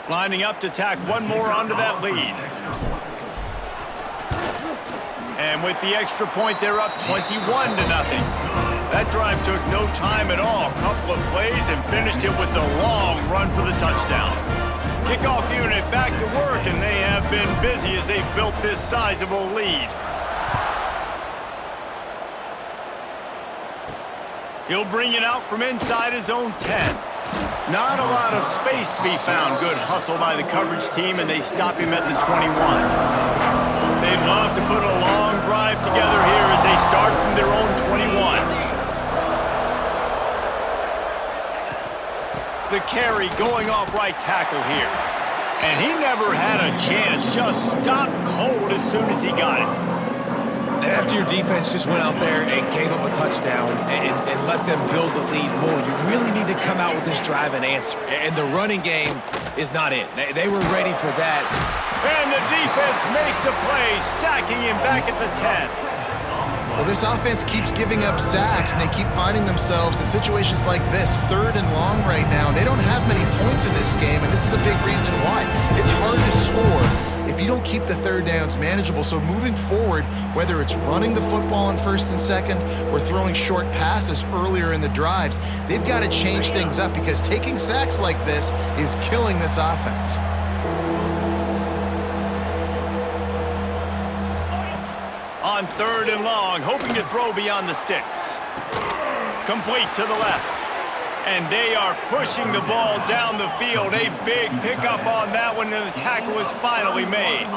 Lining up to tack one more onto that lead. And with the extra point, they're up 21-0. That drive took no time at all. Couple of plays and finished it with a long run for the touchdown. Kickoff unit back to work, and they have been busy as they've built this sizable lead. He'll bring it out from inside his own 10. Not a lot of space to be found. Good hustle by the coverage team, and they stop him at the 21. They'd love to put a long drive together here as they start from their own 21. The carry going off right tackle here. And he never had a chance. Just stopped cold as soon as he got it. And after your defense just went out there and gave up a touchdown and let them build the lead more, you really need to come out with this drive and answer. And the running game is not it. They were ready for that. And the defense makes a play, sacking him back at the 10. Well, this offense keeps giving up sacks, and they keep finding themselves in situations like this, 3rd and long right now. They don't have many points in this game, and this is a big reason why. It's hard to score if you don't keep the 3rd downs manageable. So moving forward, whether it's running the football on 1st and 2nd or throwing short passes earlier in the drives, they've got to change things up because taking sacks like this is killing this offense. On 3rd and long, hoping to throw beyond the sticks. Complete to the left. And they are pushing the ball down the field. A big pickup on that one, and the tackle is finally made.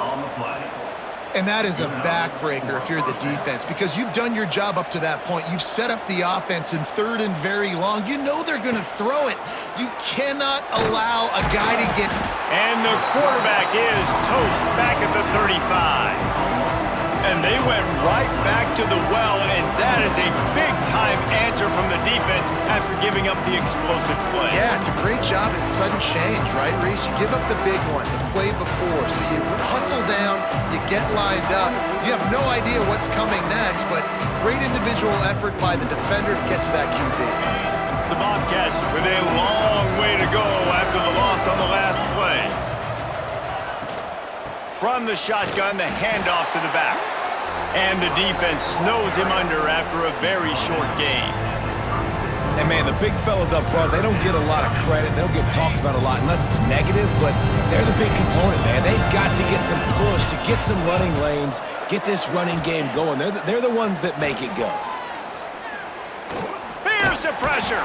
And that is a backbreaker if you're the defense, because you've done your job up to that point. You've set up the offense in 3rd and very long. You know they're going to throw it. You cannot allow a guy to get... And the quarterback is toast back at the 35. And they went right back to the well, and that is a big-time answer from the defense after giving up the explosive play. Yeah, it's a great job in sudden change, right, Reese? You give up the big one, the play before, so you hustle down, you get lined up. You have no idea what's coming next, but great individual effort by the defender to get to that QB. The Bobcats with a long way to go after the loss on the last play. From the shotgun, the handoff to the back. And the defense snows him under after a very short game. And, man, the big fellas up front, they don't get a lot of credit. They don't get talked about a lot unless it's negative, but they're the big component, man. They've got to get some push, to get some running lanes, get this running game going. They're the ones that make it go. Here's the pressure.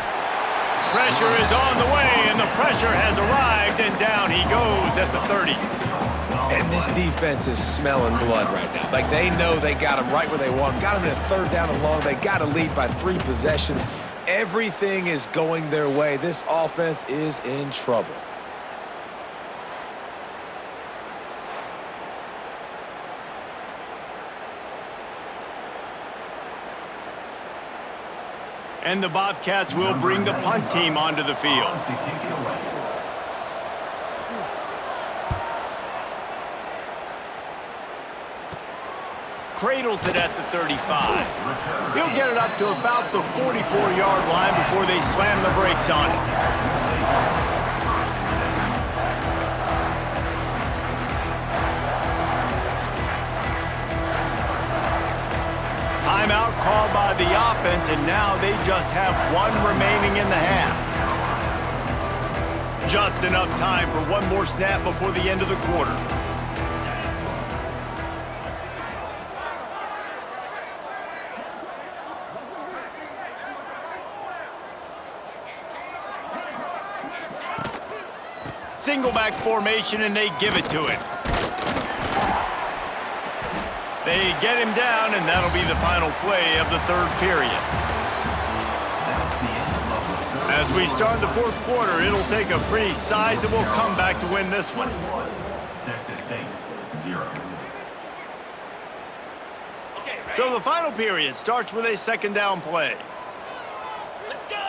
Pressure is on the way, and the pressure has arrived, and down he goes at the 30. And this defense is smelling blood right now. Like, they know they got him right where they want him. Got him in a 3rd down and long. They got to lead by 3 possessions. Everything is going their way. This offense is in trouble. And the Bobcats will bring the punt team onto the field. Cradles it at the 35. He'll get it up to about the 44-yard line before they slam the brakes on it. Timeout called by the offense, and now they just have 1 remaining in the half. Just enough time for 1 more snap before the end of the quarter. Single back formation, and they give it to it. They get him down, and that'll be the final play of the 3rd period. As we start the 4th quarter, it'll take a pretty sizable comeback to win this one. Texas State, 0. So the final period starts with a 2nd down play. Let's go!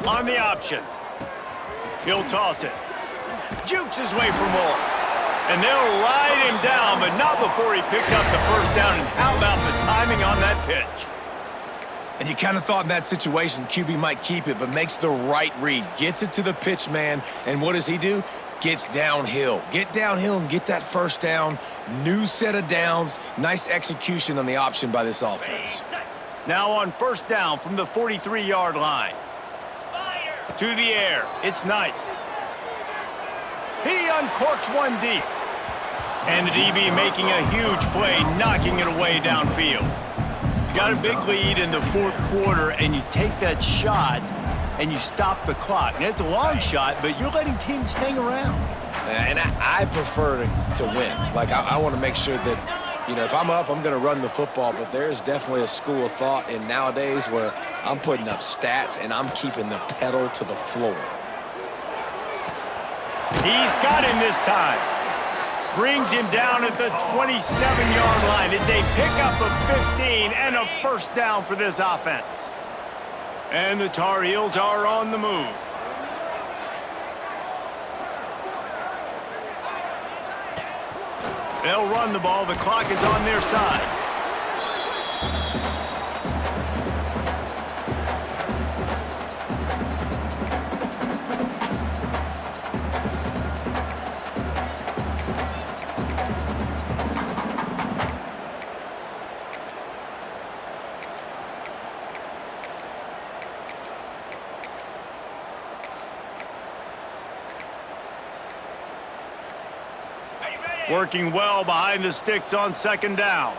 On the option. He'll toss it. Jukes his way for more. And they'll ride him down, but not before he picks up the 1st down. And how about the timing on that pitch? And you kind of thought in that situation QB might keep it, but makes the right read. Gets it to the pitch man, and what does he do? Gets downhill. Get downhill and get that first down. New set of downs. Nice execution on the option by this offense. Now on first down from the 43-yard line. To the air, it's Knight. He uncorks one deep. And the DB making a huge play, knocking it away downfield. You got a big lead in the fourth quarter, and you take that shot, and you stop the clock. And it's a long shot, but you're letting teams hang around. And I prefer to win. Like, I want to make sure that, you know, if I'm up, I'm going to run the football, but there's definitely a school of thought in nowadays where I'm putting up stats and I'm keeping the pedal to the floor. He's got him this time. Brings him down at the 27-yard line. It's a pickup of 15 and a first down for this offense. And the Tar Heels are on the move. They'll run the ball. The clock is on their side. Working well behind the sticks on second down.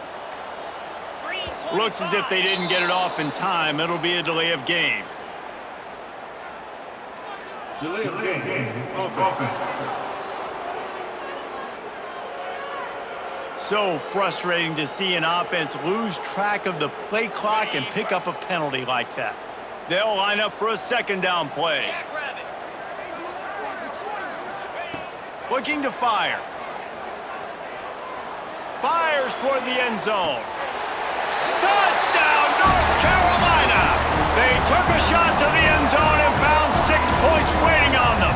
Looks as if they didn't get it off in time. It'll be a delay of game. Delay of game. Offense. So frustrating to see an offense lose track of the play clock and pick up a penalty like that. They'll line up for a second down play. Looking to fire. Fires toward the end zone. Touchdown, North Carolina! They took a shot to the end zone and found 6 points waiting on them.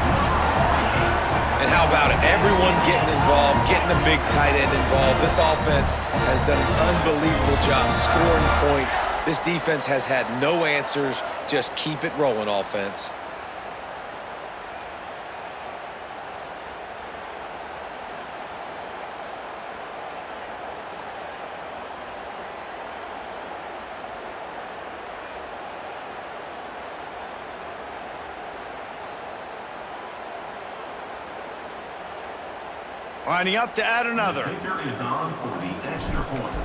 And how about it? Everyone getting involved, getting the big tight end involved. This offense has done an unbelievable job scoring points. This defense has had no answers. Just keep it rolling, offense. Lining up to add another. Kicker is on for the extra point.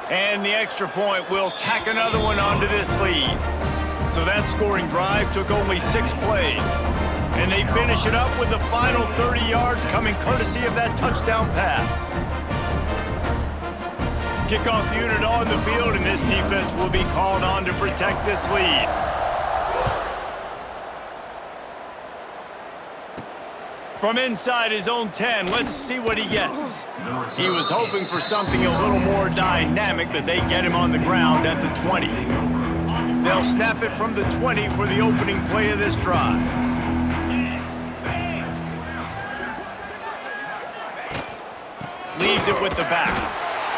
And the extra point will tack another one onto this lead. So that scoring drive took only 6 plays. And they finish it up with the final 30 yards coming courtesy of that touchdown pass. Kickoff unit on the field, and this defense will be called on to protect this lead. From inside his own 10, let's see what he gets. He was hoping for something a little more dynamic, but they get him on the ground at the 20. They'll snap it from the 20 for the opening play of this drive. Leaves it with the back.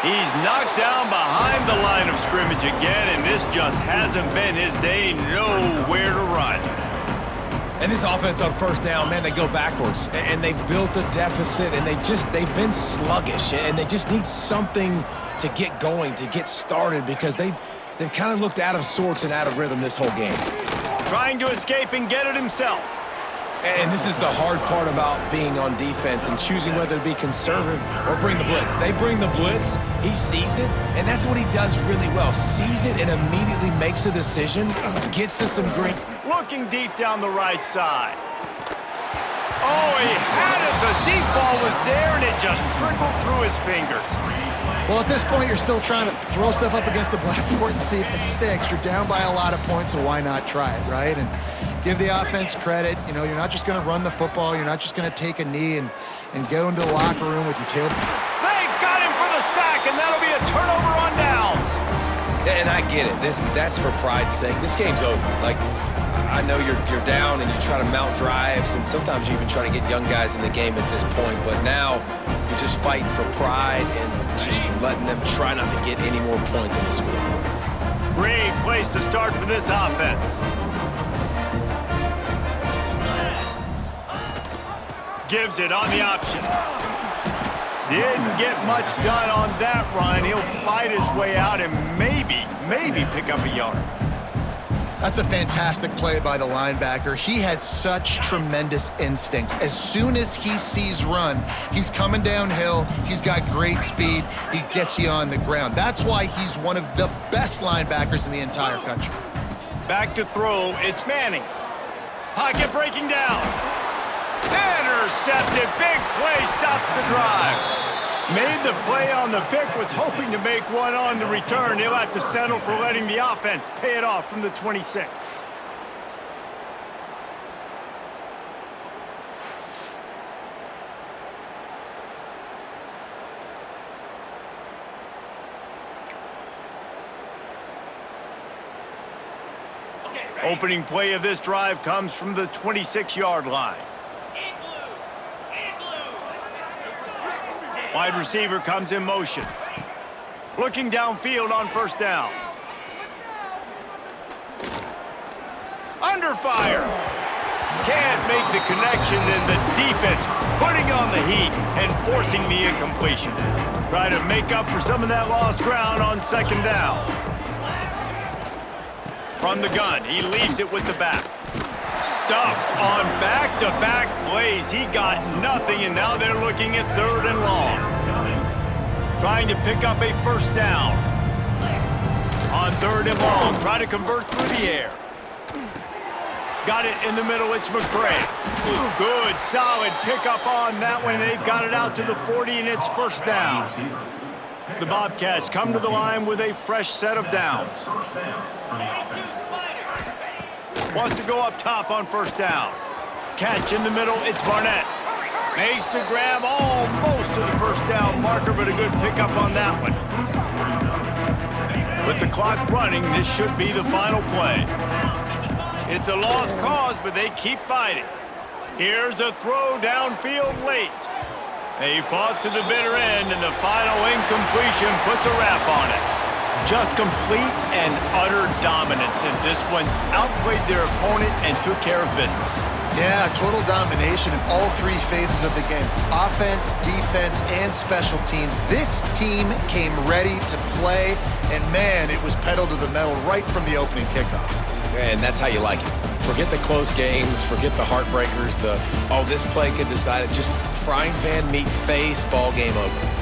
He's knocked down behind the line of scrimmage again, and this just hasn't been his day. Nowhere to run. And this offense on first down, man, they go backwards. And they've built a deficit, and they've been sluggish. And they just need something to get going, to get started, because they've kind of looked out of sorts and out of rhythm this whole game. Trying to escape and get it himself. And this is the hard part about being on defense and choosing whether to be conservative or bring the blitz. They bring the blitz, he sees it, and that's what he does really well. Sees it and immediately makes a decision, gets to some green. Looking deep down the right side. Oh, he had it. The deep ball was there, and it just trickled through his fingers. Well, at this point, you're still trying to throw stuff up against the blackboard and see if it sticks. You're down by a lot of points, so why not try it, right? And give the offense credit. You know, you're not just going to run the football. You're not just going to take a knee and go into the locker room with your tail. They got him for the sack, and that'll be a turnover on downs. And I get it. That's for pride's sake. This game's over. Like, I know you're down and you try to mount drives, and sometimes you even try to get young guys in the game at this point. But now you're just fighting for pride and just letting them try not to get any more points on the scoreboard. Great place to start for this offense. Gives it on the option. Didn't get much done on that run. He'll fight his way out and maybe pick up a yard. That's a fantastic play by the linebacker. He has such tremendous instincts. As soon as he sees run, he's coming downhill. He's got great speed. He gets you on the ground. That's why he's one of the best linebackers in the entire country. Back to throw, it's Manning. Pocket breaking down. Intercepted, big play, stops the drive. Made the play on the pick, was hoping to make one on the return. He'll have to settle for letting the offense pay it off from the 26. Opening play of this drive comes from the 26-yard line. Wide receiver comes in motion. Looking downfield on first down. Under fire. Can't make the connection, and the defense putting on the heat and forcing the incompletion. Try to make up for some of that lost ground on second down. From the gun, he leaves it with the back. Stuffed on back-to-back plays. He got nothing, and now they're looking at third and long. Trying to pick up a first down. On third and long, try to convert through the air. Got it in the middle, it's McCray. Good, solid pickup on that one. They've got it out to the 40, and it's first down. The Bobcats come to the line with a fresh set of downs. Wants to go up top on first down. Catch in the middle, it's Barnett. Makes the grab almost to the first down marker, but a good pickup on that one. With the clock running, this should be the final play. It's a lost cause, but they keep fighting. Here's a throw downfield late. They fought to the bitter end, and the final incompletion puts a wrap on it. Just complete and utter dominance, and this one outplayed their opponent and took care of business. Yeah, total domination in all three phases of the game. Offense, defense, and special teams. This team came ready to play, and man, it was pedal to the metal right from the opening kickoff. And that's how you like it. Forget the close games, forget the heartbreakers, this play could decide it. Just frying pan, meat face, ball game over.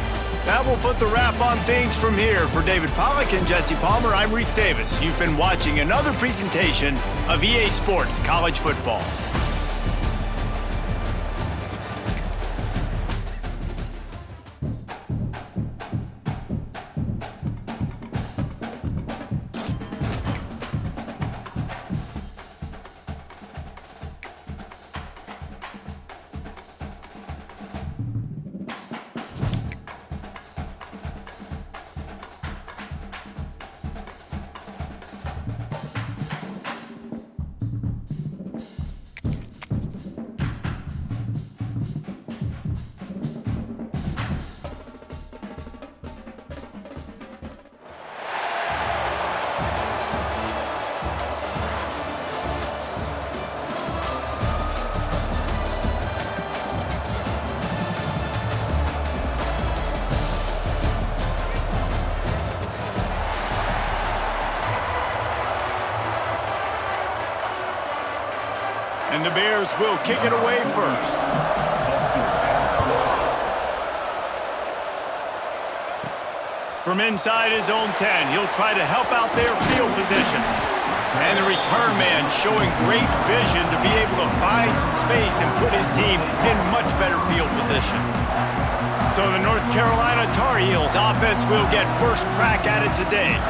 That will put the wrap on things from here. For David Pollack and Jesse Palmer, I'm Reese Davis. You've been watching another presentation of EA Sports College Football. And the Bears will kick it away first. From inside his own 10, he'll try to help out their field position. And the return man showing great vision to be able to find some space and put his team in much better field position. So the North Carolina Tar Heels offense will get first crack at it today.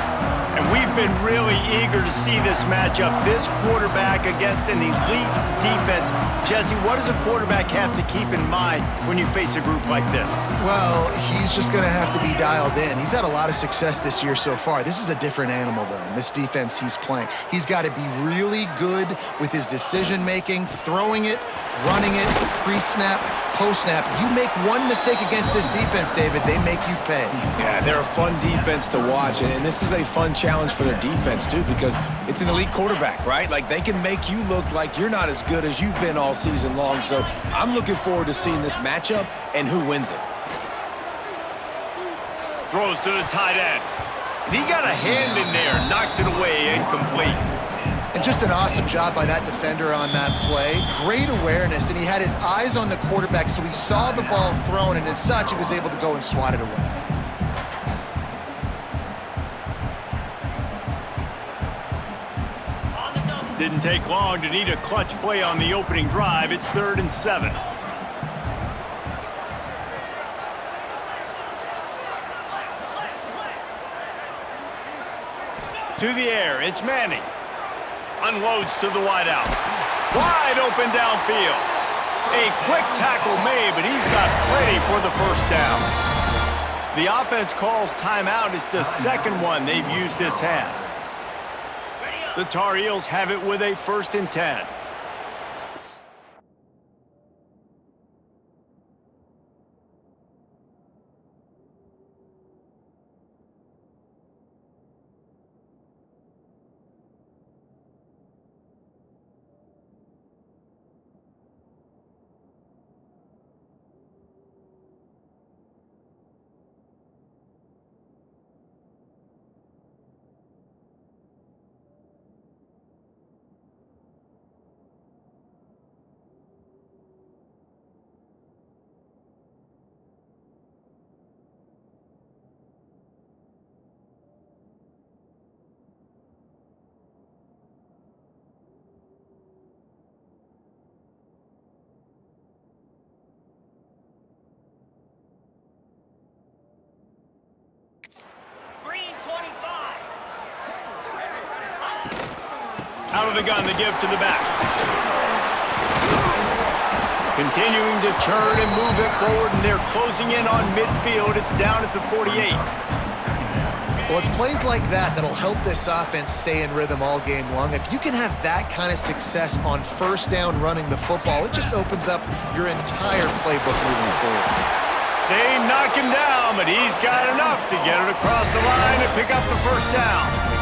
And we've been really eager to see this matchup, this quarterback against an elite defense. Jesse, what does a quarterback have to keep in mind when you face a group like this? Well, he's just going to have to be dialed in. He's had a lot of success this year so far. This is a different animal, though, in this defense he's playing. He's got to be really good with his decision-making, throwing it, running it, pre-snap, post-snap. You make one mistake against this defense, David, they make you pay. Yeah, they're a fun defense to watch, and this is a fun challenge challenge for their defense, too, because it's an elite quarterback, right? Like, they can make you look like you're not as good as you've been all season long. So I'm looking forward to seeing this matchup and who wins it. Throws to the tight end. And he got a hand in there, knocks it away, incomplete. And just an awesome job by that defender on that play. Great awareness, and he had his eyes on the quarterback, so he saw the ball thrown, and as such, he was able to go and swat it away. Didn't take long to need a clutch play on the opening drive. It's 3rd and 7. To the air, it's Manning. Unloads to the wideout. Wide open downfield. A quick tackle made, but he's got plenty for the first down. The offense calls timeout. It's the second one they've used this half. The Tar Heels have it with a 1st and 10. Out of the gun, the give to the back. Continuing to churn and move it forward, and they're closing in on midfield. It's down at the 48. Well, it's plays like that that'll help this offense stay in rhythm all game long. If you can have that kind of success on first down running the football, it just opens up your entire playbook moving forward. They knock him down, but he's got enough to get it across the line and pick up the first down.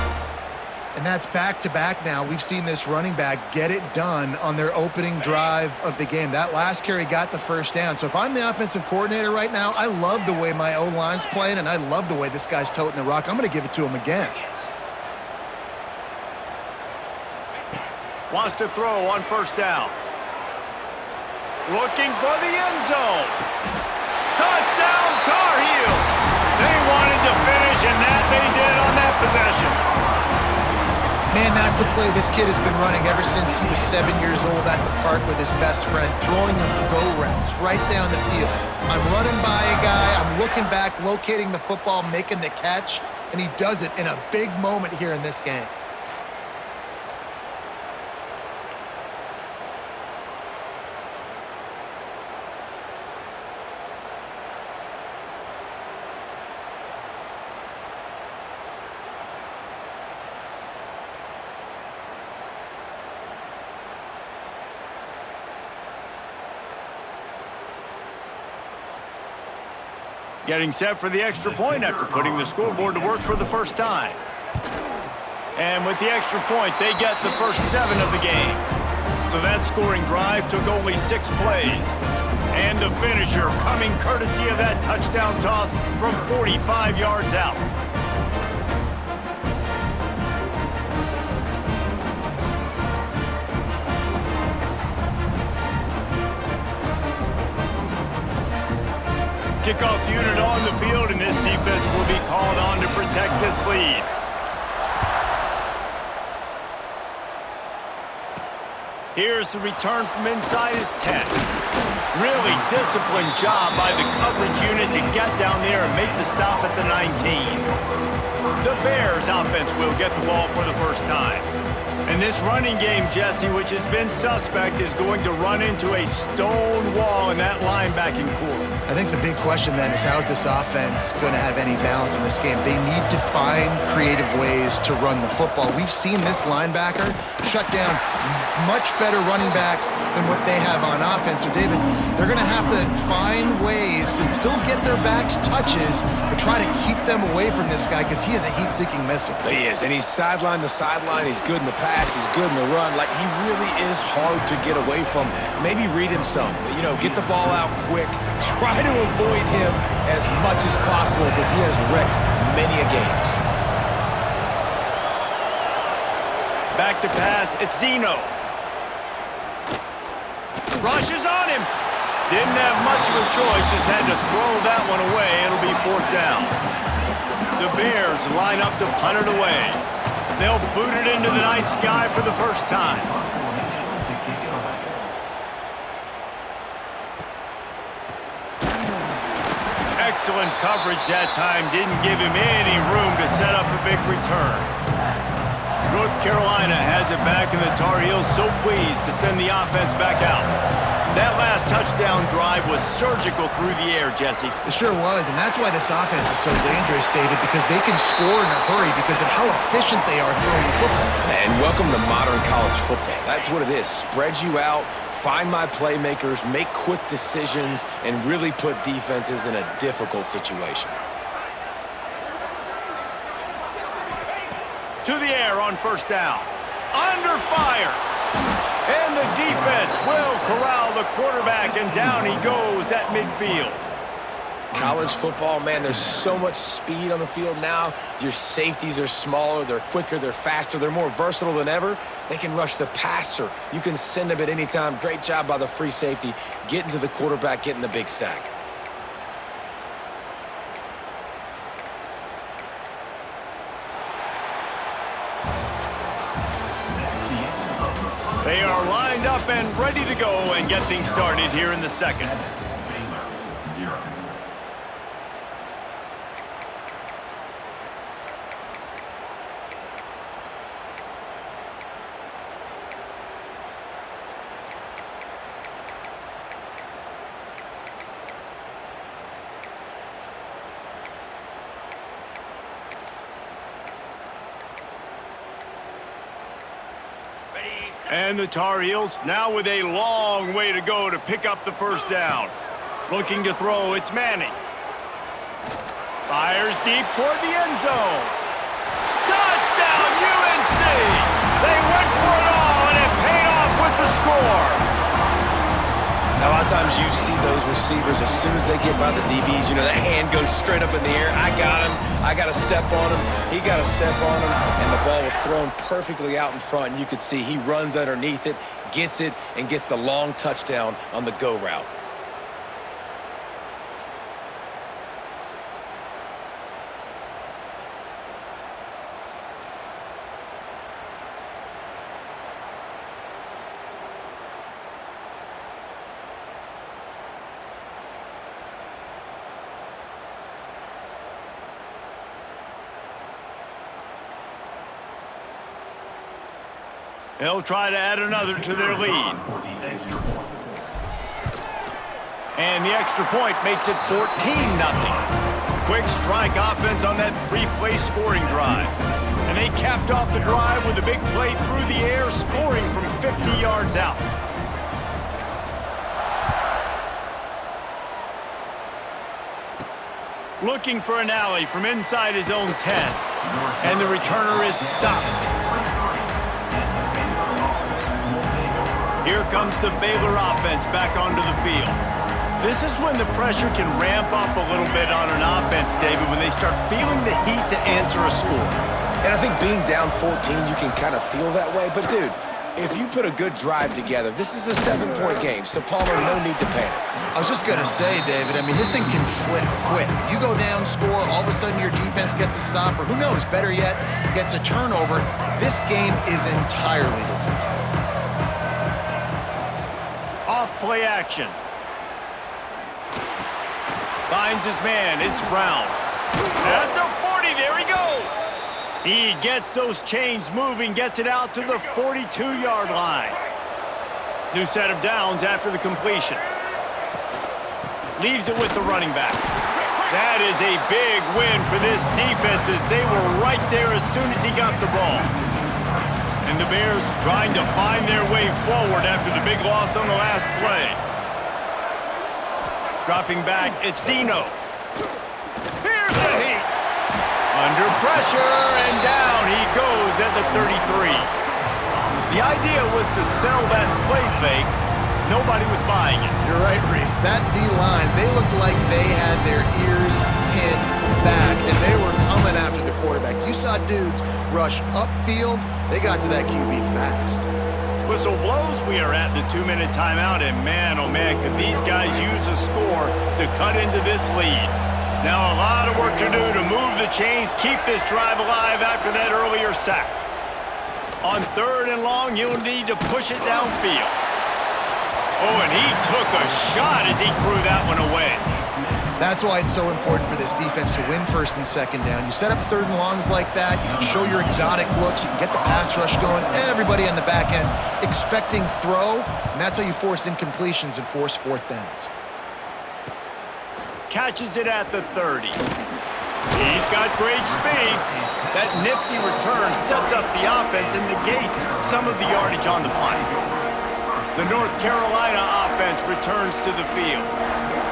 And that's back-to-back now. We've seen this running back get it done on their opening drive of the game. That last carry got the first down. So if I'm the offensive coordinator right now, I love the way my O-line's playing, and I love the way this guy's toting the rock. I'm going to give it to him again. Wants to throw on first down. Looking for the end zone. Touchdown, Tar Heels! They wanted to finish, and that they did on that possession. Man, that's a play this kid has been running ever since he was 7 years old at the park with his best friend, throwing them go routes right down the field. I'm running by a guy, I'm looking back, locating the football, making the catch, and he does it in a big moment here in this game. Getting set for the extra point after putting the scoreboard to work for the first time. And with the extra point, they get the first 7 of the game. So that scoring drive took only 6 plays. And the finisher coming courtesy of that touchdown toss from 45 yards out. Kickoff unit on the field, and this defense will be called on to protect this lead. Here's the return from inside his 10. Really disciplined job by the coverage unit to get down there and make the stop at the 19. The Bears offense will get the ball for the first time. And this running game, Jesse, which has been suspect, is going to run into a stone wall in that linebacking core. I think the big question then is, how is this offense going to have any balance in this game? They need to find creative ways to run the football. We've seen this linebacker shut down much better running backs than what they have on offense. So, David, they're going to have to find ways to still get their backs touches, but try to keep them away from this guy because he is a heat-seeking missile. He is, and he's sideline to sideline. He's good in the pass. He's good in the run. Like, he really is hard to get away from. Maybe read him some. You know, get the ball out quick. Try to avoid him as much as possible because he has wrecked many a games. Back to pass, it's Zeno. Rushes on him. Didn't have much of a choice, just had to throw that one away. It'll be 4th down. The Bears line up to punt it away. They'll boot it into the night sky for the first time. Excellent coverage that time. Didn't give him any room to set up a big return. North Carolina has it back, and the Tar Heels so pleased to send the offense back out. That last touchdown drive was surgical through the air, Jesse. It sure was, and that's why this offense is so dangerous, David, because they can score in a hurry because of how efficient they are throwing the football. And welcome to modern college football. That's what it is. Spread you out, find my playmakers, make quick decisions, and really put defenses in a difficult situation. To the air on 1st down. Under fire. And the defense will corral the quarterback, and down he goes at midfield. College football, man, there's so much speed on the field now. Your safeties are smaller, they're quicker, they're faster, they're more versatile than ever. They can rush the passer. You can send them at any time. Great job by the free safety, getting to the quarterback, getting the big sack. They are lined up and ready to go and get things started here in the second. Baylor, 0. And the Tar Heels now with a long way to go to pick up the 1st down. Looking to throw, it's Manning. Fires deep toward the end zone. Touchdown, UNC! They went for it all, and it paid off with the score. Now, a lot of times you see those receivers, as soon as they get by the DBs, you know, that hand goes straight up in the air. I got him. I got to step on him. He got to step on him. And the ball was thrown perfectly out in front. And you could see he runs underneath it, gets it, and gets the long touchdown on the go route. They'll try to add another to their lead. For the extra point. And the extra point makes it 14-0. Quick strike offense on that 3-play scoring drive. And they capped off the drive with a big play through the air, scoring from 50 yards out. Looking for an alley from inside his own 10. And the returner is stopped. Here comes the Baylor offense back onto the field. This is when the pressure can ramp up a little bit on an offense, David, when they start feeling the heat to answer a score. And I think being down 14, you can kind of feel that way. But, dude, if you put a good drive together, this is a 7-point game, so Palmer, no need to panic. I was just going to say, David, I mean, this thing can flip quick. You go down, score, all of a sudden your defense gets a stop, or who knows, better yet, gets a turnover. This game is entirely different. Off-play action. Finds his man, it's Brown. At the 40, there he goes. He gets those chains moving, gets it out to the 42-yard line. New set of downs after the completion. Leaves it with the running back. That is a big win for this defense as they were right there as soon as he got the ball. And And the Bears trying to find their way forward after the big loss on the last play. Dropping back, it's Zeno. Here's the heat. Under pressure, and down he goes at the 33. The idea was to sell that play fake. Nobody was buying it. You're right, Reese. That D-line, they looked like they had their ears pinned back, and they were coming after the quarterback. You saw dudes rush upfield. They got to that QB fast. Whistle blows, we are at the 2-minute timeout, and man, oh man, could these guys use a score to cut into this lead. Now a lot of work to do to move the chains, keep this drive alive after that earlier sack. On 3rd and long, you'll need to push it downfield. Oh, and he took a shot as he threw that one away. That's why it's so important for this defense to win 1st and 2nd down. You set up 3rd and longs like that, you can show your exotic looks, you can get the pass rush going, everybody on the back end expecting throw, and that's how you force incompletions and force 4th downs. Catches it at the 30. He's got great speed. That nifty return sets up the offense and negates some of the yardage on the punt. The North Carolina offense returns to the field.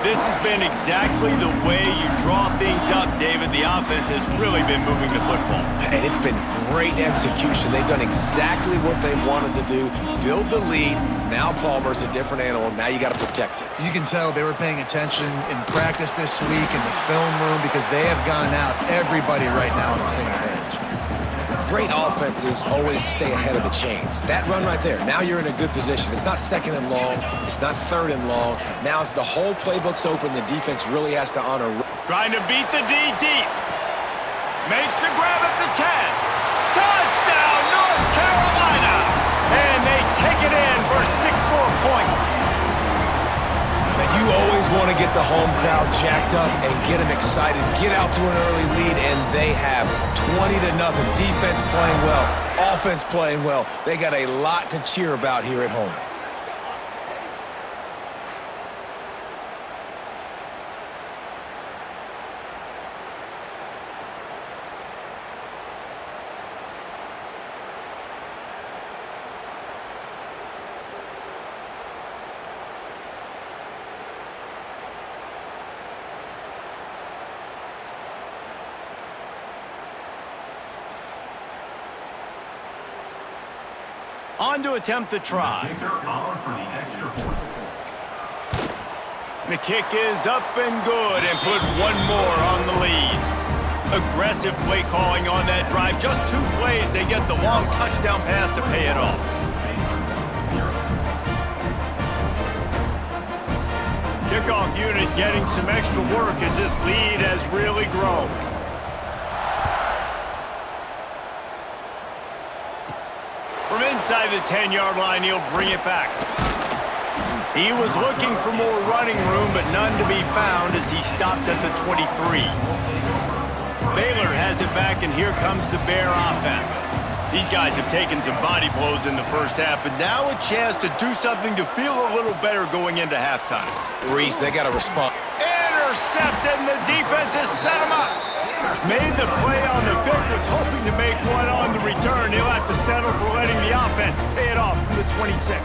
This has been exactly the way you draw things up, David. The offense has really been moving the football. And it's been great execution. They've done exactly what they wanted to do. Build the lead. Now Palmer's a different animal. Now you got to protect it. You can tell they were paying attention in practice this week in the film room because they have gone out, everybody right now on the same page. Great offenses always stay ahead of the chains. That run right there, now you're in a good position. It's not 2nd and long. It's not 3rd and long. Now it's the whole playbook's open. The defense really has to honor. Trying to beat the D deep. Makes the grab at the 10. Touchdown, North Carolina! And they take it in for 6 more points. Now you always want to get the home crowd jacked up and get them excited. Get out to an early lead, and they have 20-0. Defense playing well, offense playing well. They got a lot to cheer about here at home. On to attempt the try. Kicker Pollard for the extra point. The kick is up and good and put one more on the lead. Aggressive play calling on that drive. Just 2 plays, they get the long touchdown pass to pay it off. Kickoff unit getting some extra work as this lead has really grown. From inside the 10-yard line, he'll bring it back. He was looking for more running room, but none to be found as he stopped at the 23. Baylor has it back, and here comes the Bear offense. These guys have taken some body blows in the first half, but now a chance to do something to feel a little better going into halftime. Reese, they got to respond. Intercepted, and the defense has set him up. Made the play on the pick, was hoping to make one on the return. He'll have to settle for letting the offense pay it off from the 26.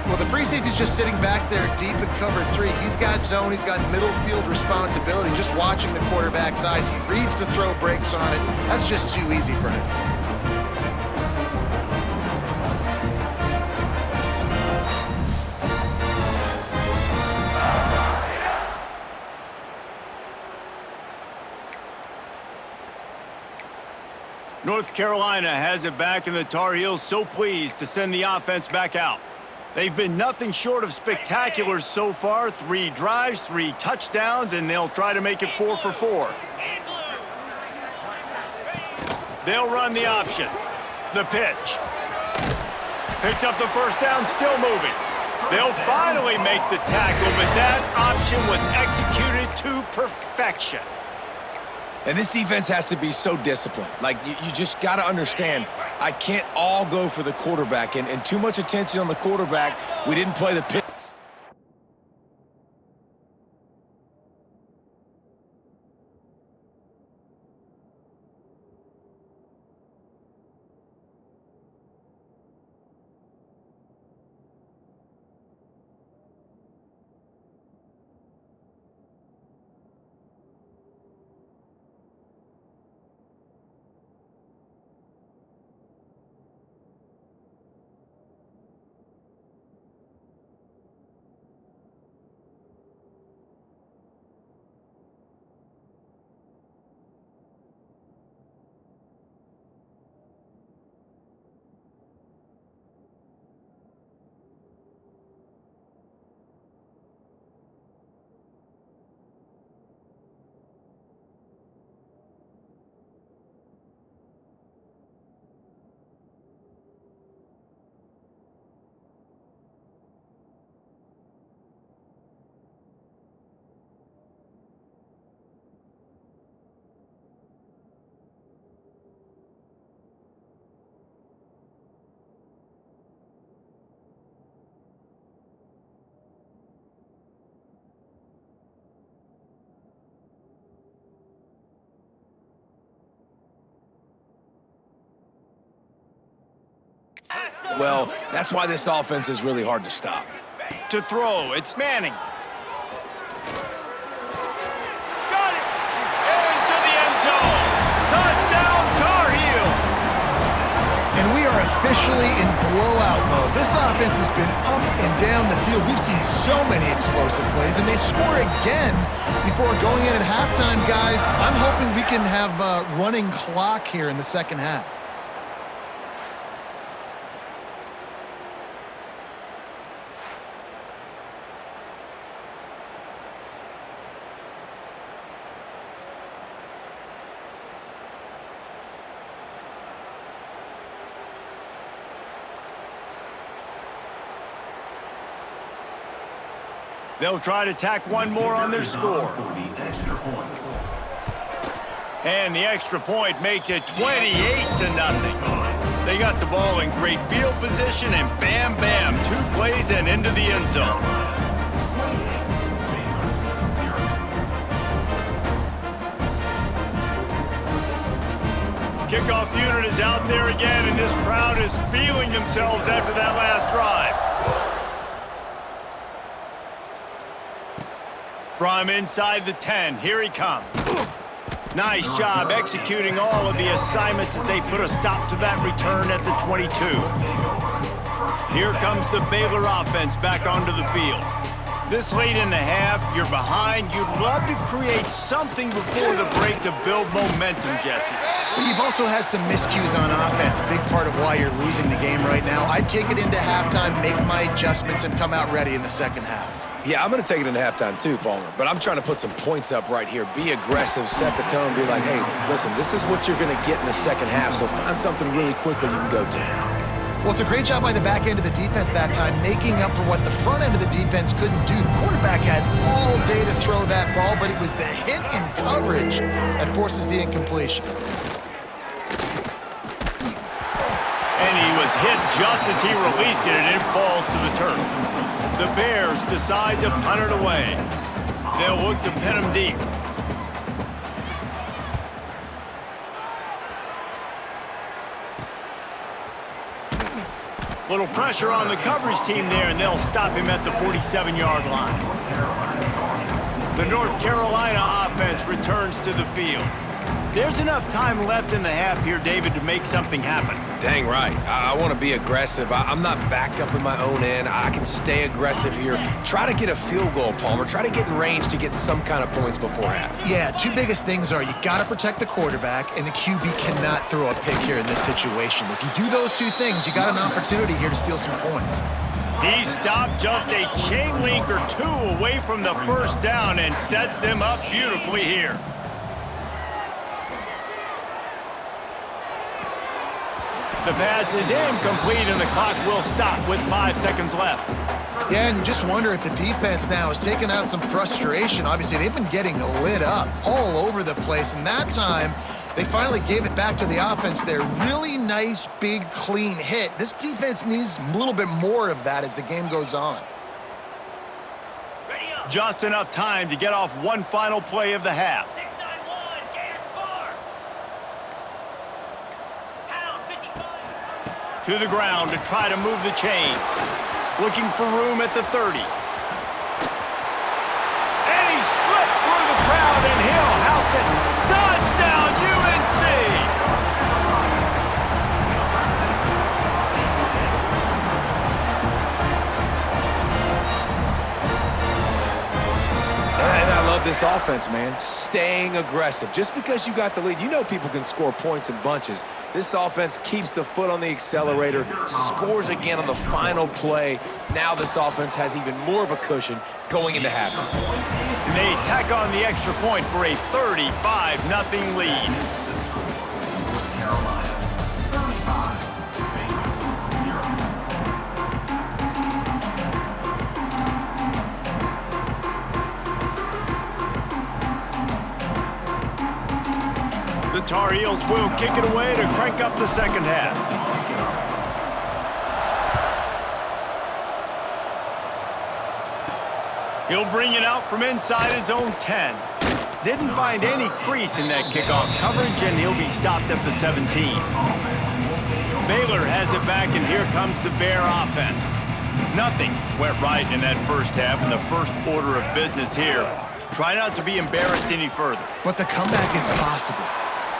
Well, the free safety's just sitting back there deep in cover 3. He's got zone, he's got middle field responsibility. Just watching the quarterback's eyes, he reads the throw, breaks on it. That's just too easy for him. North Carolina has it back, and the Tar Heels so pleased to send the offense back out. They've been nothing short of spectacular so far. 3 drives, 3 touchdowns, and they'll try to make it 4 for 4. They'll run the option. The pitch. Picks up the first down, still moving. They'll finally make the tackle, but that option was executed to perfection. And this defense has to be so disciplined. Like, you just got to understand, I can't all go for the quarterback. And too much attention on the quarterback. We didn't play the pitch. Well, that's why this offense is really hard to stop. To throw, it's Manning. Got it! Into the end zone! Touchdown, Tar Heels! And we are officially in blowout mode. This offense has been up and down the field. We've seen so many explosive plays, and they score again before going in at halftime, guys. I'm hoping we can have a running clock here in the second half. They'll try to tack one more on their score. For the extra point. And the extra point makes it 28-0. They got the ball in great field position, and bam, bam, 2 plays and into the end zone. Kickoff unit is out there again, and this crowd is feeling themselves after that last drive. From inside the 10, here he comes. Nice job executing all of the assignments as they put a stop to that return at the 22. Here comes the Baylor offense back onto the field. This late in the half, you're behind. You'd love to create something before the break to build momentum, Jesse. But you've also had some miscues on offense, a big part of why you're losing the game right now. I'd take it into halftime, make my adjustments, and come out ready in the second half. Yeah, I'm going to take it into halftime too, Palmer. But I'm trying to put some points up right here. Be aggressive, set the tone, be like, hey, listen, this is what you're going to get in the second half, so find something really quickly you can go to. Well, it's a great job by the back end of the defense that time, making up for what the front end of the defense couldn't do. The quarterback had all day to throw that ball, but it was the hit and coverage that forces the incompletion. And he was hit just as he released it, and it falls to the turf. The Bears decide to punt it away. They'll look to pin him deep. Little pressure on the coverage team there, and they'll stop him at the 47-yard line. The North Carolina offense returns to the field. There's enough time left in the half here, David, to make something happen. Dang right. I want to be aggressive. I'm not backed up in my own end. I can stay aggressive here. Try to get a field goal, Palmer. Try to get in range to get some kind of points before half. Yeah, 2 biggest things are you got to protect the quarterback, and the QB cannot throw a pick here in this situation. If you do those 2 things, you got an opportunity here to steal some points. He stopped just a chain link or 2 away from the first down and sets them up beautifully here. The pass is incomplete, and the clock will stop with 5 seconds left. Yeah, and you just wonder if the defense now is taking out some frustration. Obviously, they've been getting lit up all over the place, and that time, they finally gave it back to the offense there. Really nice, big, clean hit. This defense needs a little bit more of that as the game goes on. Just enough time to get off one final play of the half. 6-9-1, Gator score. Pound 55. To the ground to try to move the chains. Looking for room at the 30. And he slipped through the crowd, and he'll house it. Touchdown, UNC! And I love this offense, man. Staying aggressive. Just because you got the lead, you know people can score points in bunches. This offense keeps the foot on the accelerator, scores again on the final play. Now this offense has even more of a cushion going into halftime. And they tack on the extra point for a 35-0 lead. Carolina, 35, Baylor, 0. The Tar Heels will kick it away to crank up the second half. He'll bring it out from inside his own 10. Didn't find any crease in that kickoff coverage, and he'll be stopped at the 17. Baylor has it back, and here comes the Bear offense. Nothing went right in that first half, and the first order of business here. Try not to be embarrassed any further. But the comeback is possible.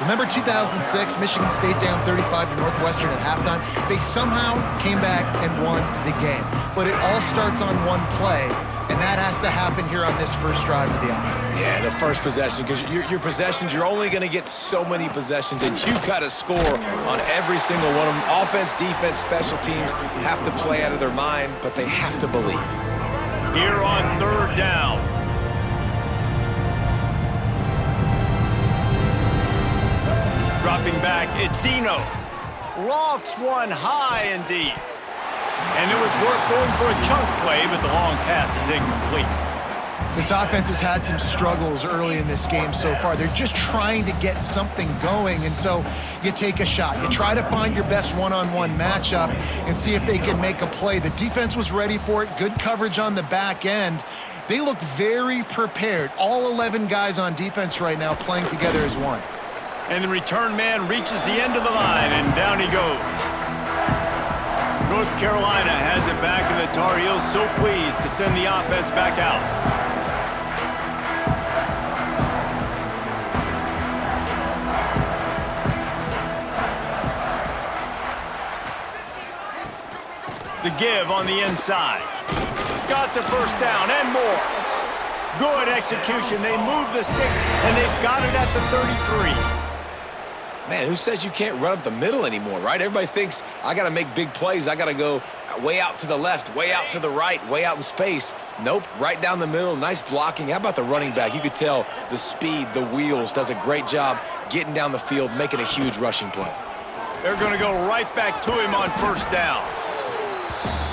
Remember 2006, Michigan State down 35 to Northwestern at halftime? They somehow came back and won the game. But it all starts on one play, and that has to happen here on this first drive of the offense. Yeah, the first possession, because your possessions, you're only going to get so many possessions, and you got to score on every single one of them. Offense, defense, special teams have to play out of their mind, but they have to believe. Here on third down. Dropping back, it's Eno. Lofts one high and deep. And it was worth going for a chunk play, but the long pass is incomplete. This offense has had some struggles early in this game so far. They're just trying to get something going, and so you take a shot. You try to find your best one-on-one matchup and see if they can make a play. The defense was ready for it. Good coverage on the back end. They look very prepared. All 11 guys on defense right now playing together as one. And the return man reaches the end of the line, and down he goes. North Carolina has it back, and the Tar Heels so pleased to send the offense back out. The give on the inside. Got the first down and more. Good execution. They move the sticks, and they've got it at the 33. Man, who says you can't run up the middle anymore, right? Everybody thinks, I got to make big plays. I got to go way out to the left, way out to the right, way out in space. Nope, right down the middle, nice blocking. How about the running back? You could tell the speed, the wheels, does a great job getting down the field, making a huge rushing play. They're going to go right back to him on first down.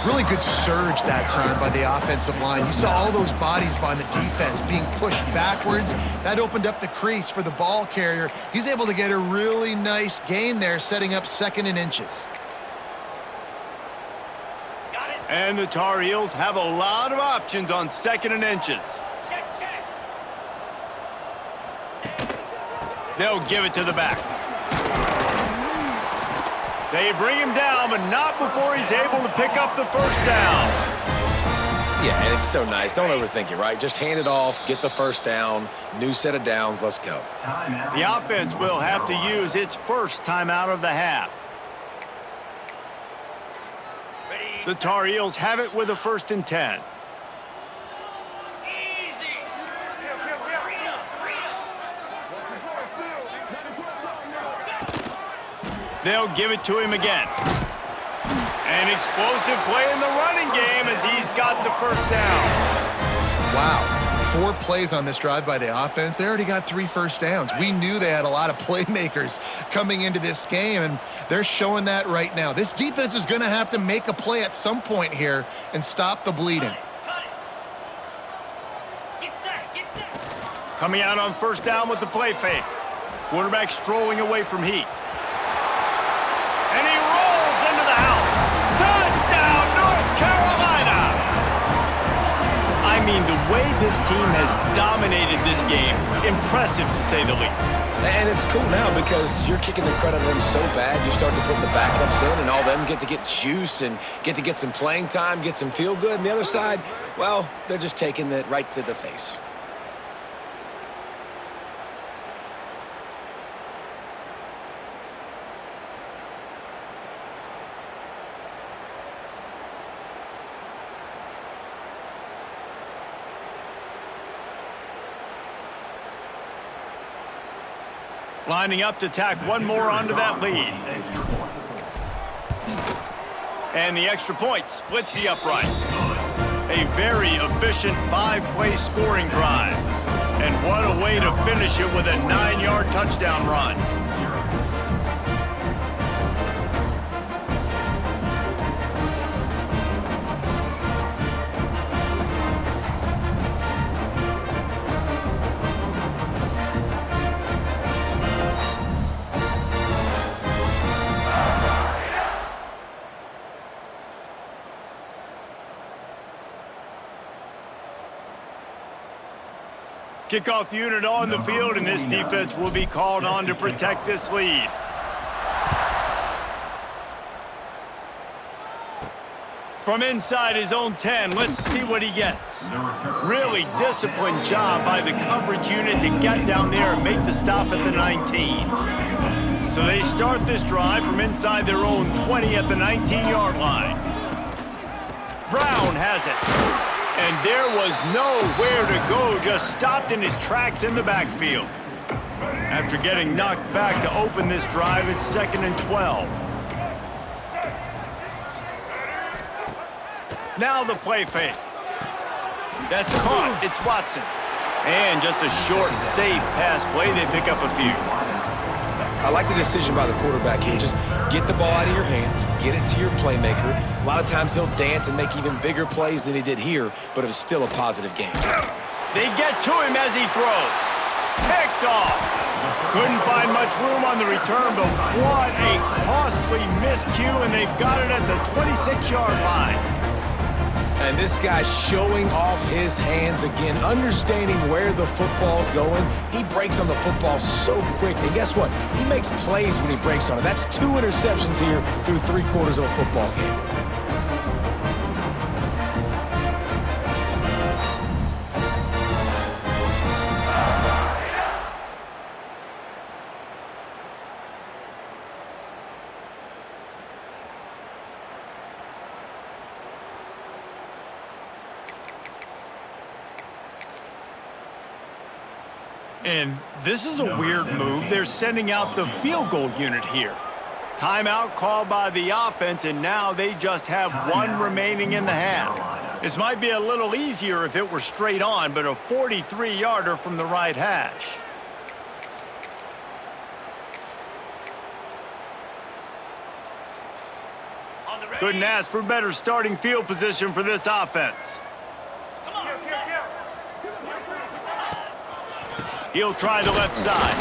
Really good surge that time by the offensive line. You saw all those bodies by the defense being pushed backwards. That opened up the crease for the ball carrier. He's able to get a really nice gain there, setting up 2nd and inches. And the Tar Heels have a lot of options on 2nd and inches. Check, check. They'll give it to the back. They bring him down, but not before he's able to pick up the first down. Yeah, and it's so nice. Don't overthink it, right? Just hand it off, get the first down, new set of downs, let's go. Timeout. The offense will have to use its first timeout of the half. Ready, The Tar Heels have it with a 1st and 10. easy. They'll give it to him again. An explosive play in the running game as he's got the first down. Wow. 4 plays on this drive by the offense. They already got 3 first downs. We knew they had a lot of playmakers coming into this game, and they're showing that right now. This defense is going to have to make a play at some point here and stop the bleeding. Cut it. Get set, get set. Coming out on first down with the play fake. Quarterback strolling away from Heat. And he rolls into the house. Touchdown, North Carolina! I mean, the way this team has dominated this game, impressive to say the least. And it's cool now because you're kicking the credit of them so bad, you start to put the backups in and all them get to get juice and get to get some playing time, get some feel good. And the other side, well, they're just taking it right to the face. Lining up to tack one more onto that lead. Extra point. And the extra point splits the uprights. A very efficient 5-play scoring drive. And what a way to finish it with a 9-yard touchdown run. Kickoff unit on the field, and this defense will be called on to protect this lead. From inside his own 10, let's see what he gets. Really disciplined job by the coverage unit to get down there and make the stop at the 19. So they start this drive from inside their own 20 at the 19-yard line. Brown has it. And there was nowhere to go, just stopped in his tracks in the backfield. After getting knocked back to open this drive, it's 2nd and 12. Now the play fake. That's caught. It's Watson. And just a short, safe pass play. They pick up a few. I like the decision by the quarterback here. Just get the ball out of your hands, get it to your playmaker. A lot of times he'll dance and make even bigger plays than he did here, but it was still a positive game. They get to him as he throws. Picked off. Couldn't find much room on the return, but what a costly miscue, and they've got it at the 26-yard line. And this guy's showing off his hands again, understanding where the football's going. He breaks on the football so quick, and guess what? He makes plays when he breaks on it. That's 2 interceptions here through 3 quarters of a football game. And this is a weird move. They're sending out the field goal unit here. Timeout called by the offense, and now they just have 1 remaining in the half. This might be a little easier if it were straight on, but a 43-yarder from the right hash. Couldn't ask for better starting field position for this offense. He'll try the left side.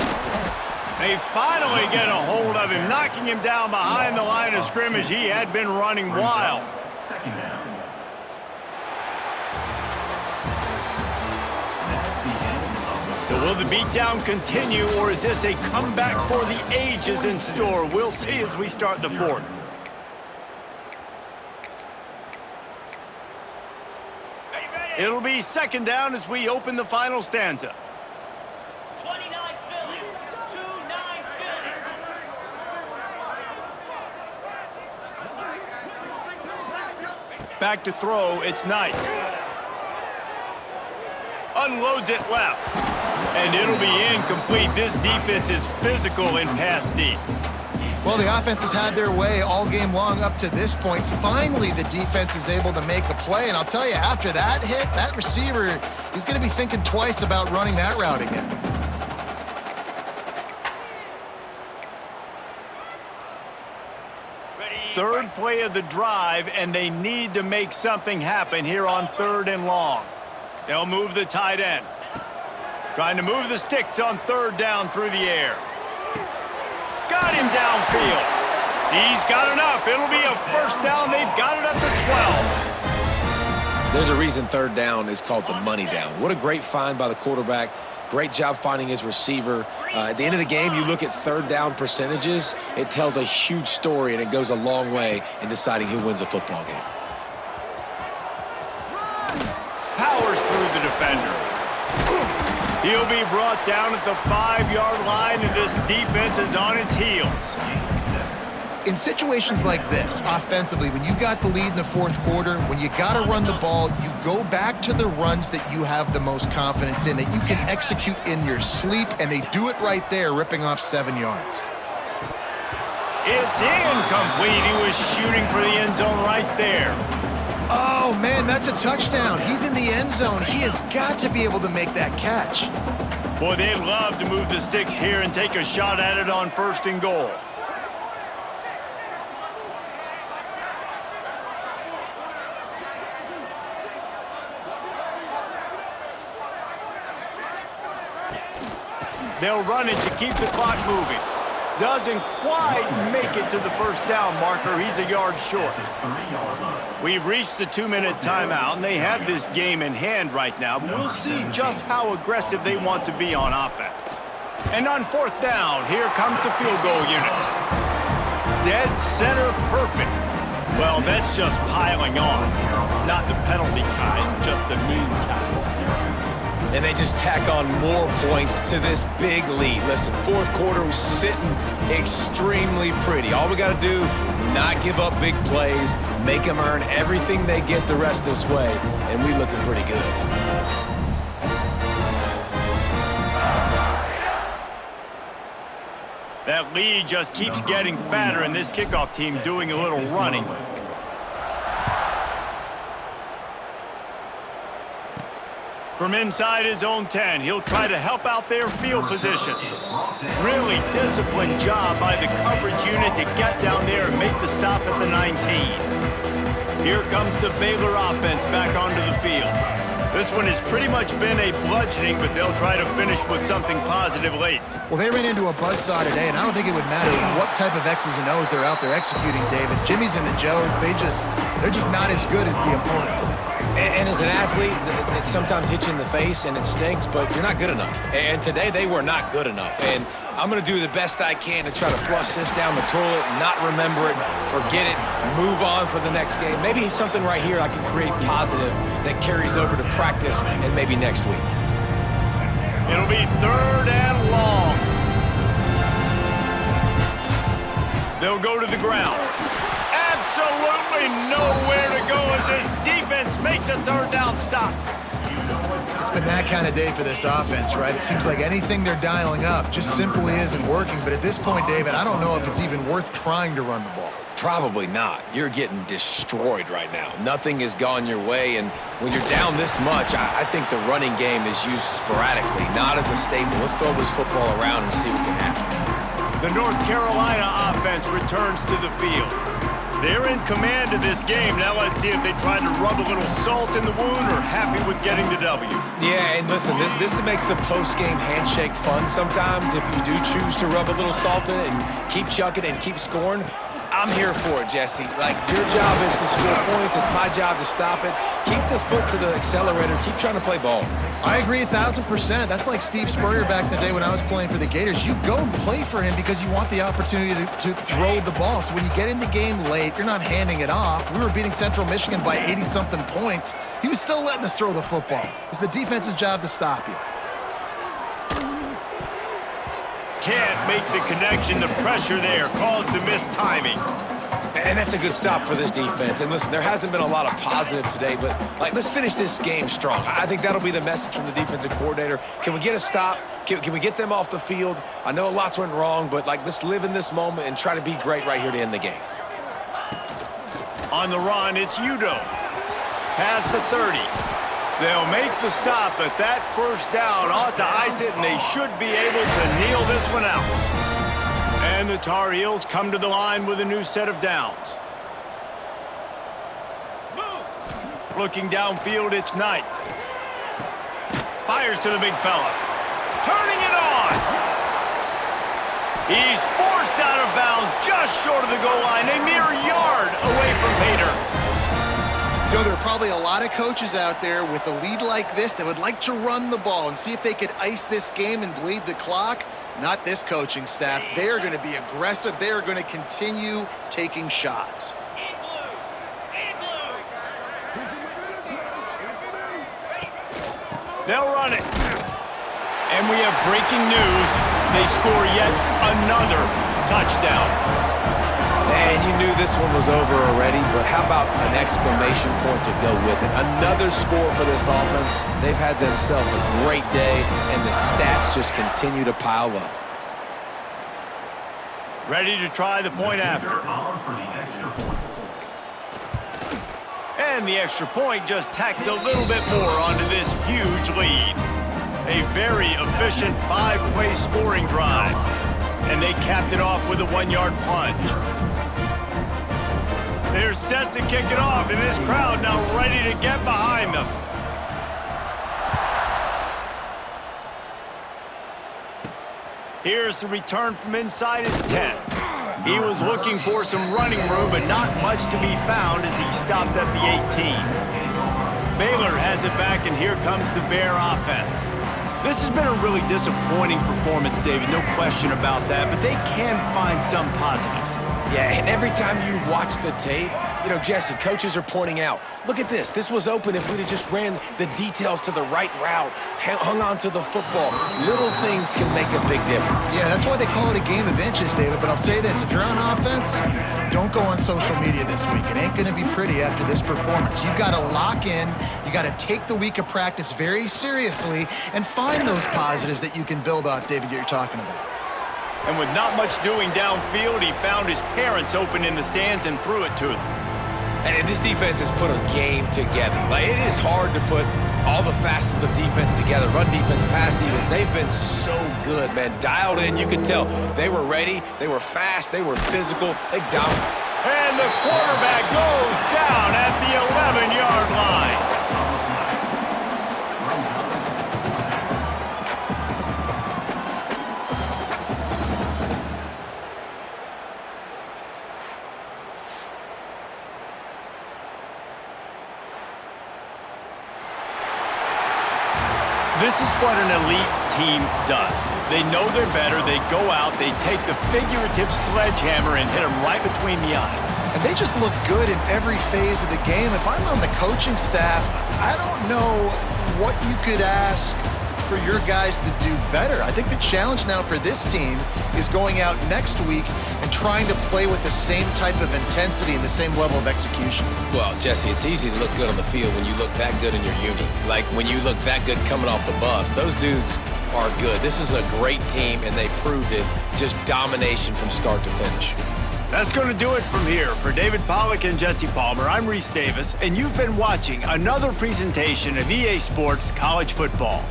They finally get a hold of him, knocking him down behind the line of scrimmage. He had been running wild. Second down. So will the beatdown continue, or is this a comeback for the ages in store? We'll see as we start the 4th. It'll be 2nd down as we open the final stanza. 29 Philly. 2-9 Philly. Back to throw, it's Knight. Unloads it left. And it'll be incomplete. This defense is physical in pass deep. Well, the offense has had their way all game long up to this point. Finally, the defense is able to make a play. And I'll tell you, after that hit, that receiver is going to be thinking twice about running that route again. Third play of the drive, and they need to make something happen here on 3rd and long. They'll move the tight end. Trying to move the sticks on 3rd down through the air. Got him downfield. He's got enough. It'll be a 1st down. They've got it up to 12. There's a reason 3rd down is called the money down. What a great find by the quarterback. Great job finding his receiver. At the end of the game, you look at 3rd down percentages. It tells a huge story, and it goes a long way in deciding who wins a football game. Powers through the defender. He'll be brought down at the 5-yard line, and this defense is on its heels. In situations like this, offensively, when you got the lead in the 4th quarter, when you got to run the ball, you go back to the runs that you have the most confidence in, that you can execute in your sleep, and they do it right there, ripping off 7 yards. It's incomplete. He was shooting for the end zone right there. Oh, man, that's a touchdown. He's in the end zone. He has got to be able to make that catch. Boy, they'd love to move the sticks here and take a shot at it on 1st and goal. They'll run it to keep the clock moving. Doesn't quite make it to the 1st down marker. He's a yard short. We've reached the 2-minute timeout, and they have this game in hand right now, but we'll see just how aggressive they want to be on offense. And on 4th down, here comes the field goal unit. Dead center perfect. Well, that's just piling on. Not the penalty kind, just the mean kind. And they just tack on more points to this big lead. Listen, fourth quarter was sitting extremely pretty. All we got to do, not give up big plays, make them earn everything they get the rest this way, and we looking pretty good. That lead just keeps getting fatter, and this kickoff team doing a little running. From inside his own 10, he'll try to help out their field position. Really disciplined job by the coverage unit to get down there and make the stop at the 19. Here comes the Baylor offense back onto the field. This one has pretty much been a bludgeoning, but they'll try to finish with something positive late. Well, they ran into a buzzsaw today, and I don't think it would matter what type of X's and O's they're out there executing, David. Jimmy's and the Joes, they're just not as good as the opponent today. And as an athlete, it sometimes hits you in the face and it stinks, but you're not good enough. And today they were not good enough. And I'm going to do the best I can to try to flush this down the toilet, not remember it, forget it, move on for the next game. Maybe something right here I can create positive that carries over to practice and maybe next week. It'll be 3rd and long. They'll go to the ground. Absolutely nowhere to go as this defense makes a 3rd down stop. It's been that kind of day for this offense, right? It seems like anything they're dialing up just simply isn't working. But at this point, David, I don't know if it's even worth trying to run the ball. Probably not. You're getting destroyed right now. Nothing has gone your way, and when you're down this much, I think the running game is used sporadically, not as a staple. Let's throw this football around and see what can happen. The North Carolina offense returns to the field. They're in command of this game. Now let's see if they try to rub a little salt in the wound or happy with getting the W. Yeah, and listen, this makes the post-game handshake fun sometimes if you do choose to rub a little salt in it and keep chucking and keep scoring. I'm here for it, Jesse. Like, your job is to score points. It's my job to stop it. Keep the foot to the accelerator. Keep trying to play ball. I agree 1,000%. That's like Steve Spurrier back in the day when I was playing for the Gators. You go and play for him because you want the opportunity to throw the ball. So when you get in the game late, you're not handing it off. We were beating Central Michigan by 80-something points. He was still letting us throw the football. It's the defense's job to stop you. Can't make the connection. The pressure there caused the missed timing. And that's a good stop for this defense. And listen, there hasn't been a lot of positive today, but let's finish this game strong. I think that'll be the message from the defensive coordinator. Can we get a stop? Can we get them off the field? I know lots went wrong, but let's live in this moment and try to be great right here to end the game. On the run, it's Udo. Past the 30. They'll make the stop, but that first down ought to ice it, and they should be able to kneel this one out. And the Tar Heels come to the line with a new set of downs. Looking downfield, it's Knight. Fires to the big fella. Turning it on! He's forced out of bounds just short of the goal line, a mere yard away from pay dirt. You know, there are probably a lot of coaches out there with a lead like this that would like to run the ball and see if they could ice this game and bleed the clock. Not this coaching staff. They are going to be aggressive. They are going to continue taking shots. They'll run it. And we have breaking news. They score yet another touchdown. Man, you knew this one was over already, but how about an exclamation point to go with it? Another score for this offense. They've had themselves a great day, and the stats just continue to pile up. Ready to try the point after. And the extra point just tacks a little bit more onto this huge lead. A very efficient 5-play scoring drive. And they capped it off with a 1-yard plunge. They're set to kick it off, and this crowd now ready to get behind them. Here's the return from inside his 10. He was looking for some running room, but not much to be found as he stopped at the 18. Baylor has it back, and here comes the Bear offense. This has been a really disappointing performance, David, no question about that, but they can find some positives. Yeah, and every time you watch the tape, You know, Jesse, coaches are pointing out, look at this. This was open if we'd have just ran the details to the right route, hung on to the football. Little things can make a big difference. Yeah, that's why they call it a game of inches, David. But I'll say this, if you're on offense, don't go on social media this week. It ain't going to be pretty after this performance. You've got to lock in. You got to take the week of practice very seriously and find those positives that you can build off, David, that you're talking about. And with not much doing downfield, he found his parents open in the stands and threw it to them. And this defense has put a game together. Like, it is hard to put all the facets of defense together. Run defense, pass defense. They've been so good, man. Dialed in. You could tell they were ready. They were fast. They were physical. They dominated. And the quarterback goes down at the 11-yard line. This is what an elite team does. They know they're better. They go out, they take the figurative sledgehammer and hit them right between the eyes. And they just look good in every phase of the game. If I'm on the coaching staff, I don't know what you could ask for your guys to do better. I think the challenge now for this team is going out next week and trying to play with the same type of intensity and the same level of execution. Well, Jesse, it's easy to look good on the field when you look that good in your uni. Like when you look that good coming off the bus. Those dudes are good. This is a great team, and they proved it. Just domination from start to finish. That's going to do it from here. For David Pollack and Jesse Palmer, I'm Reese Davis, and you've been watching another presentation of EA Sports College Football.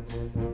game.